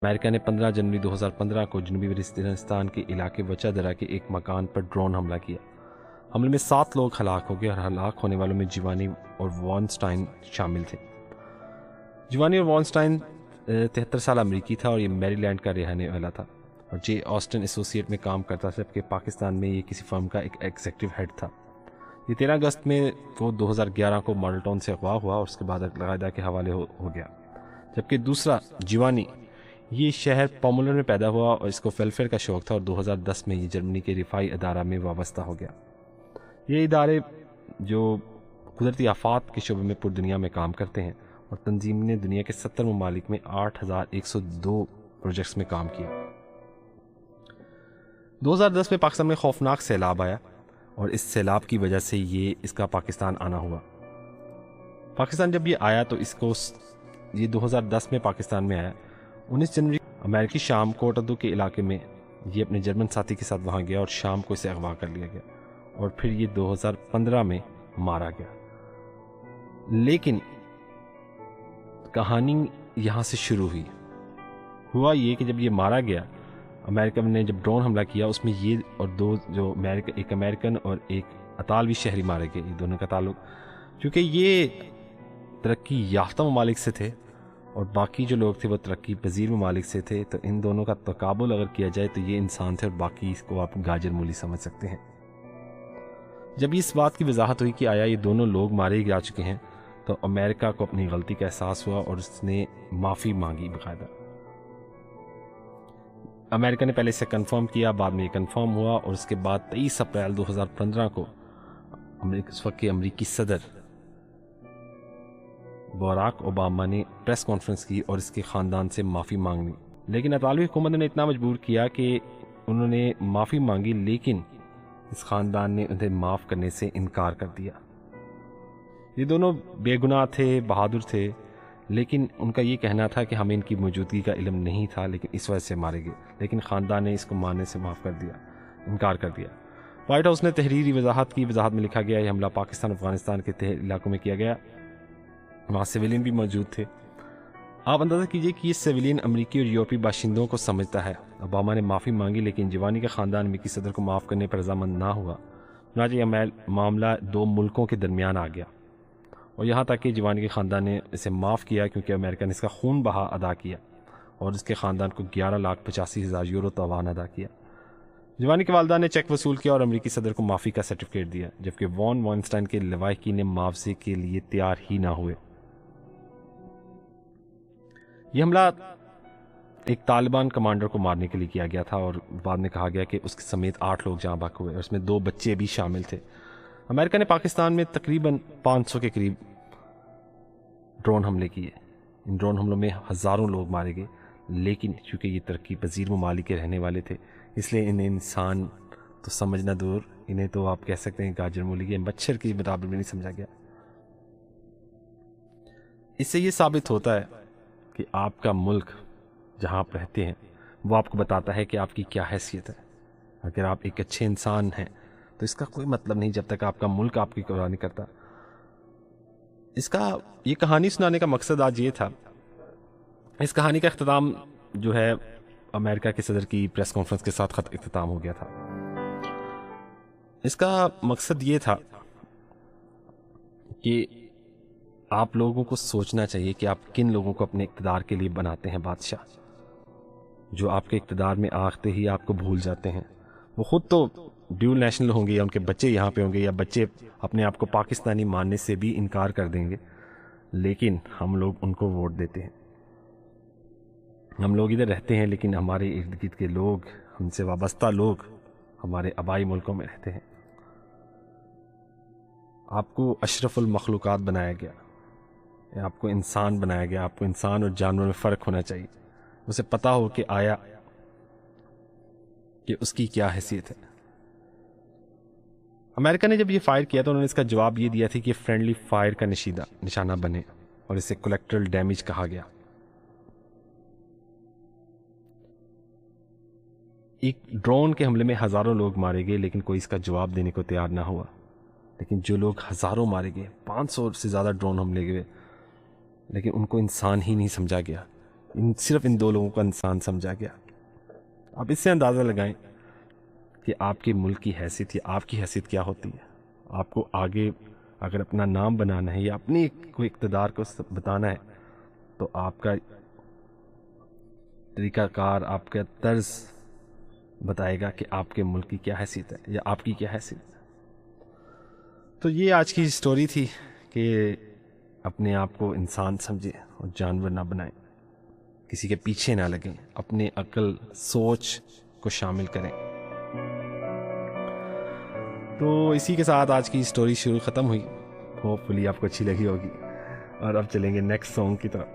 امریکہ نے 15 جنوری 2015 کو جنوبی وزیرستان کے علاقے وچادرا کے ایک مکان پر ڈرون حملہ کیا۔ حملے میں 7 لوگ ہلاک ہو گئے اور ہلاک ہونے والوں میں جیوانی اور وانسٹائن شامل تھے۔ جیوانی اور وانسٹائن 73 سال امریکی تھا اور یہ میری لینڈ کا رہنے والا تھا اور جے آسٹن ایسوسی ایٹ میں کام کرتا تھا، جبکہ پاکستان میں یہ کسی فرم کا ایک ایگزیکٹو ہیڈ تھا۔ یہ 13 اگست میں وہ 2011 کو ماڈل ٹاؤن سے اغوا ہوا اور اس کے بعد القاعدہ کے حوالے ہو گیا، جبکہ دوسرا جیوانی یہ شہر پومولر میں پیدا ہوا اور اس کو ویلفیئر کا شوق تھا اور 2010 میں یہ جرمنی کے رفاعی ادارہ میں وابستہ ہو گیا۔ یہ ادارے جو قدرتی آفات کے شعبے میں پوری دنیا میں کام کرتے ہیں، اور تنظیم نے دنیا کے 70 ممالک میں 8102 پروجیکٹس میں کام کیا۔ 2010 میں پاکستان میں خوفناک سیلاب آیا اور اس سیلاب کی وجہ سے اس کا پاکستان آنا ہوا۔ پاکستان جب یہ آیا تو یہ 2010 میں پاکستان میں آیا۔ 19 جنوری امریکی شام کوٹدو کے علاقے میں یہ اپنے جرمن ساتھی کے ساتھ وہاں گیا اور شام کو اسے اغوا کر لیا گیا اور پھر یہ 2015 میں مارا گیا۔ لیکن کہانی یہاں سے شروع ہوا یہ کہ جب یہ مارا گیا، امریکہ نے جب ڈرون حملہ کیا اس میں یہ اور دو جو ایک امریکن اور ایک اطالوی شہری مارے گئے۔ یہ دونوں کا تعلق چونکہ یہ ترقی یافتہ ممالک سے تھے اور باقی جو لوگ تھے وہ ترقی پذیر ممالک سے تھے، تو ان دونوں کا تقابل اگر کیا جائے تو یہ انسان تھے اور باقی اس کو آپ گاجر مولی سمجھ سکتے ہیں۔ جب اس بات کی وضاحت ہوئی کہ آیا یہ دونوں لوگ مارے جا چکے ہیں تو امریکہ کو اپنی غلطی کا احساس ہوا اور اس نے معافی مانگی باقاعدہ۔ امریکہ نے پہلے اسے کنفرم کیا، بعد میں یہ کنفرم ہوا اور اس کے بعد 23 اپریل 2015 کو اس وقت کے امریکی صدر باراک اوباما نے پریس کانفرنس کی اور اس کے خاندان سے معافی مانگی، لیکن اطالوی حکومت نے اتنا مجبور کیا کہ انہوں نے معافی مانگی لیکن اس خاندان نے انہیں معاف کرنے سے انکار کر دیا۔ یہ دونوں بے گناہ تھے، بہادر تھے، لیکن ان کا یہ کہنا تھا کہ ہمیں ان کی موجودگی کا علم نہیں تھا لیکن اس وجہ سے مارے گئے، لیکن خاندان نے اس کو ماننے سے معاف کر دیا، انکار کر دیا۔ وائٹ ہاؤس نے تحریری وضاحت میں لکھا گیا یہ حملہ پاکستان افغانستان کے علاقوں میں کیا گیا، وہاں سویلین بھی موجود تھے۔ آپ اندازہ کیجئے کہ یہ سویلین امریکی اور یورپی باشندوں کو سمجھتا ہے۔ اوباما نے معافی مانگی لیکن جیوانی کا خاندان امریکی صدر کو معاف کرنے پر رضامند نہ ہوا، چنانچہ یہ معاملہ 2 ملکوں کے درمیان آ گیا اور یہاں تک کہ جیوانی کے خاندان نے اسے معاف کیا کیونکہ امریکہ نے اس کا خون بہا ادا کیا اور اس کے خاندان کو 11,85,000 یورو تاوان ادا کیا۔ جیوانی کے والدہ نے چیک وصول کیا اور امریکی صدر کو معافی کا سرٹیفکیٹ دیا، جبکہ وانسٹائن کے لواحقین نے معاوضے کے لیے تیار ہی نہ ہوئے۔ یہ حملہ ایک طالبان کمانڈر کو مارنے کے لیے کیا گیا تھا اور بعد میں کہا گیا کہ اس کے سمیت 8 لوگ جاں بحق ہوئے اور اس میں 2 بچے بھی شامل تھے۔ امریکہ نے پاکستان میں تقریباً 500 کے قریب ڈرون حملے کیے۔ ان ڈرون حملوں میں ہزاروں لوگ مارے گئے، لیکن چونکہ یہ ترقی پذیر ممالک کے رہنے والے تھے اس لیے انہیں انسان تو سمجھنا دور، انہیں تو آپ کہہ سکتے ہیں گاجر مولی کے مچھر کے برابر بھی نہیں سمجھا گیا۔ اس سے یہ ثابت ہوتا ہے کہ آپ کا ملک جہاں آپ رہتے ہیں وہ آپ کو بتاتا ہے کہ آپ کی کیا حیثیت ہے۔ اگر آپ ایک اچھے انسان ہیں تو اس کا کوئی مطلب نہیں جب تک آپ کا ملک آپ کی قربانی کرتا۔ یہ کہانی سنانے کا مقصد آج یہ تھا۔ اس کہانی کا اختتام جو ہے امریکہ کے صدر کی پریس کانفرنس کے ساتھ اختتام ہو گیا تھا۔ اس کا مقصد یہ تھا کہ آپ لوگوں کو سوچنا چاہیے کہ آپ کن لوگوں کو اپنے اقتدار کے لیے بناتے ہیں بادشاہ، جو آپ کے اقتدار میں آتے ہی آپ کو بھول جاتے ہیں۔ وہ خود تو ڈیول نیشنل ہوں گے یا ان کے بچے یہاں پہ ہوں گے یا بچے اپنے آپ کو پاکستانی ماننے سے بھی انکار کر دیں گے، لیکن ہم لوگ ان کو ووٹ دیتے ہیں۔ ہم لوگ ادھر رہتے ہیں لیکن ہمارے ارد گرد کے لوگ، ہم سے وابستہ لوگ ہمارے آبائی ملکوں میں رہتے ہیں۔ آپ کو اشرف المخلوقات بنایا گیا، آپ کو انسان بنایا گیا، آپ کو انسان اور جانور میں فرق ہونا چاہیے، اسے پتا ہو کہ آیا کہ اس کی کیا حیثیت ہے۔ امریکہ نے جب یہ فائر کیا تو انہوں نے اس کا جواب یہ دیا تھا کہ فرینڈلی فائر کا نشانہ بنے اور اسے کولیکٹرل ڈیمیج کہا گیا۔ ایک ڈرون کے حملے میں ہزاروں لوگ مارے گئے لیکن کوئی اس کا جواب دینے کو تیار نہ ہوا، لیکن جو لوگ ہزاروں مارے گئے، 500 سے زیادہ ڈرون حملے گئے، لیکن ان کو انسان ہی نہیں سمجھا گیا۔ صرف ان دو لوگوں کا انسان سمجھا گیا. آپ اس سے اندازہ لگائیں کہ آپ کے ملک کی حیثیت یا آپ کی حیثیت کیا ہوتی ہے. آپ کو آگے اگر اپنا نام بنانا ہے یا اپنی کوئی اقتدار کو بتانا ہے تو آپ کا طریقہ کار، آپ کا طرز بتائے گا کہ آپ کے ملک کی کیا حیثیت ہے یا آپ کی کیا حیثیت ہے. تو یہ آج کی سٹوری تھی کہ اپنے آپ کو انسان سمجھیں اور جانور نہ بنائیں، کسی کے پیچھے نہ لگیں، اپنے عقل سوچ کو شامل کریں. تو اسی کے ساتھ آج کی سٹوری ختم ہوئی. ہوپ فلی آپ کو اچھی لگی ہوگی. اور اب چلیں گے نیکسٹ سانگ کی طرف.